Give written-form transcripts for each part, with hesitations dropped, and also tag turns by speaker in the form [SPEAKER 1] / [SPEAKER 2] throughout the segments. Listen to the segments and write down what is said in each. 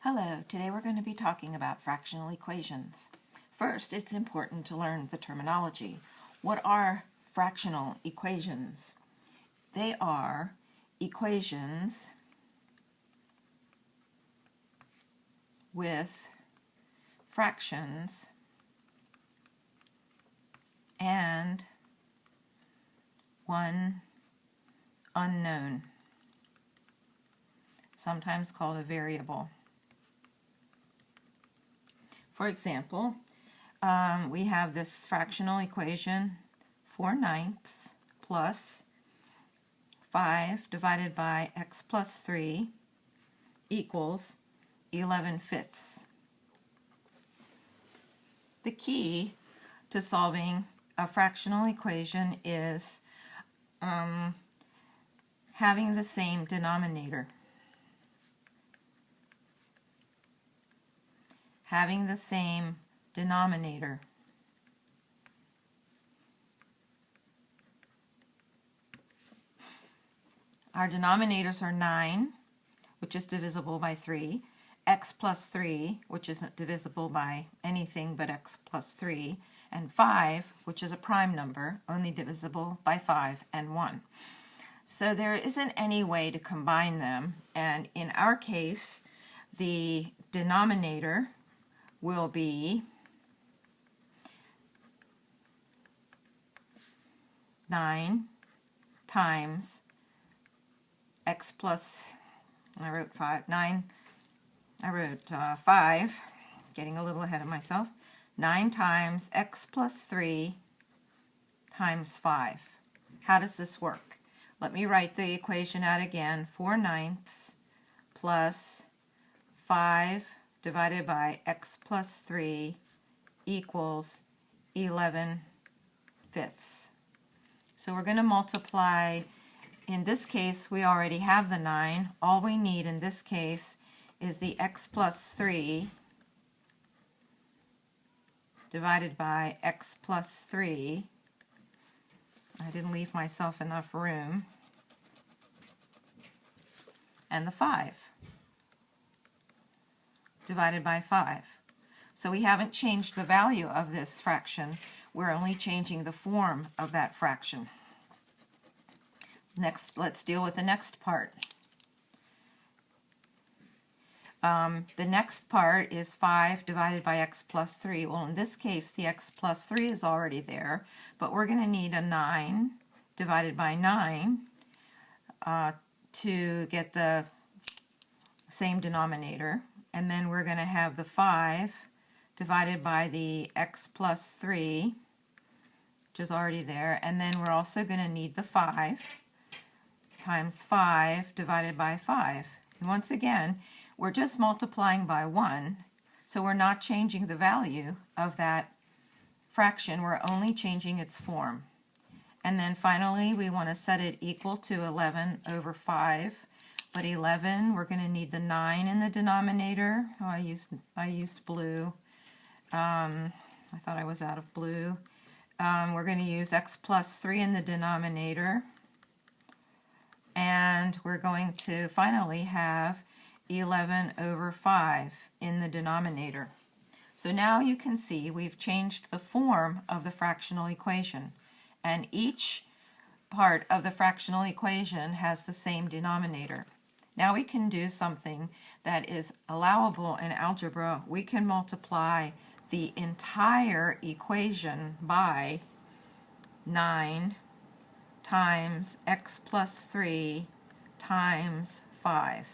[SPEAKER 1] Hello, today we're going to be talking about fractional equations. First, it's important to learn the terminology. What are fractional equations? They are equations with fractions and one unknown, sometimes called a variable. For example, we have this fractional equation 4/9 plus 5 divided by x plus 3 equals 11/5. The key to solving a fractional equation is having the same denominator. Having the same denominator. Our denominators are 9, which is divisible by 3, x plus 3, which isn't divisible by anything but x plus 3, and 5, which is a prime number, only divisible by 5 and 1. So there isn't any way to combine them, and in our case, the denominator will be 9 times x plus, I wrote 5, getting a little ahead of myself, 9 times x plus 3 times 5. How does this work? Let me write the equation out again. 4/9 plus 5 divided by x plus 3 equals 11/5. So we're going to multiply. In this case, we already have the 9. All we need in this case is the x plus 3 divided by x plus 3. I didn't leave myself enough room. And the 5. Divided by 5. So we haven't changed the value of this fraction. We're only changing the form of that fraction. Next, let's deal with the next part. The next part is 5 divided by x plus 3. Well, in this case, the x plus 3 is already there, but we're going to need a 9 divided by 9 to get the same denominator. And then we're going to have the 5 divided by the x plus 3, which is already there. And then we're also going to need the 5 times 5 divided by 5. And once again, we're just multiplying by 1, so we're not changing the value of that fraction. We're only changing its form. And then finally, we want to set it equal to 11/5. But 11, we're going to need the 9 in the denominator. Oh, I used blue. I thought I was out of blue. We're going to use x plus 3 in the denominator. And we're going to finally have 11/5 in the denominator. So now you can see we've changed the form of the fractional equation. And each part of the fractional equation has the same denominator. Now we can do something that is allowable in algebra. We can multiply the entire equation by 9 times x plus 3 times 5.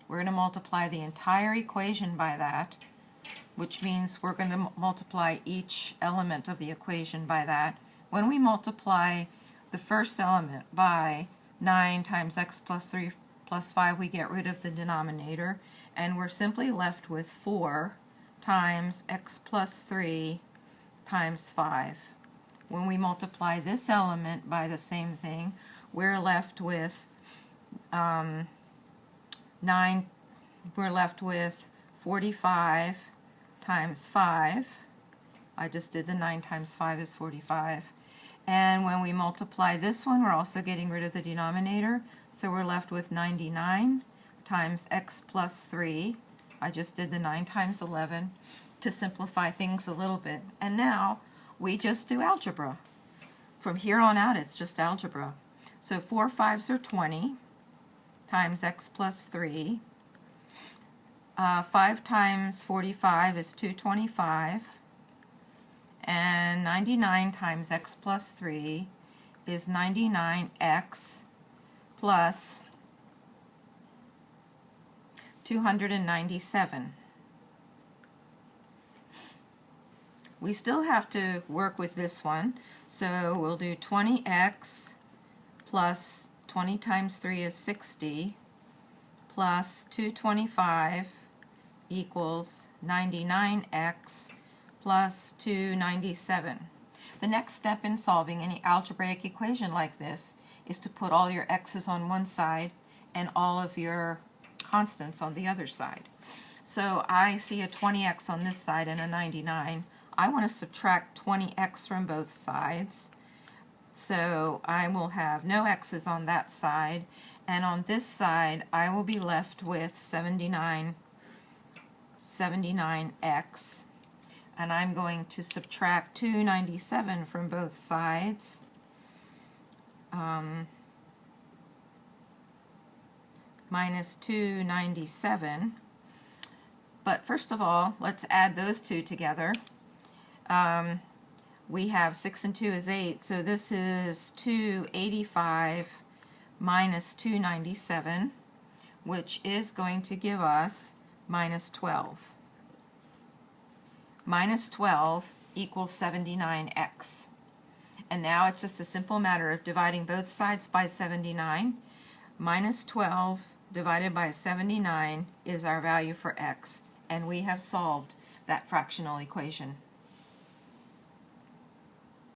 [SPEAKER 1] We're going to multiply the entire equation by that, which means we're going to multiply each element of the equation by that. When we multiply the first element by 9 times x plus 3 plus 5, we get rid of the denominator, and we're simply left with 4 times x plus 3 times 5. When we multiply this element by the same thing, we're left with 45 times 5. I just did the 9 times 5 is 45. And when we multiply this one, we're also getting rid of the denominator, so we're left with 99 times x plus 3. I just did the 9 times 11 to simplify things a little bit. And now we just do algebra. From here on out, it's just algebra. So 4 5s are 20 times x plus 3. 5 times 45 is 225. And 99 times x plus 3 is 99x plus 297. We still have to work with this one, so we'll do 20x plus 20 times 3 is 60 plus 225 equals 99x plus 297. The next step in solving any algebraic equation like this is to put all your x's on one side and all of your constants on the other side. So I see a 20x on this side and a 99. I want to subtract 20x from both sides. So I will have no x's on that side, and on this side I will be left with 79x, and I'm going to subtract 297 from both sides. Minus 297. But first of all, let's add those two together. We have 6 and 2 is 8, so this is 285 minus 297, which is going to give us minus 12. Minus 12 equals 79x. And now it's just a simple matter of dividing both sides by 79. Minus 12 divided by 79 is our value for x, and we have solved that fractional equation.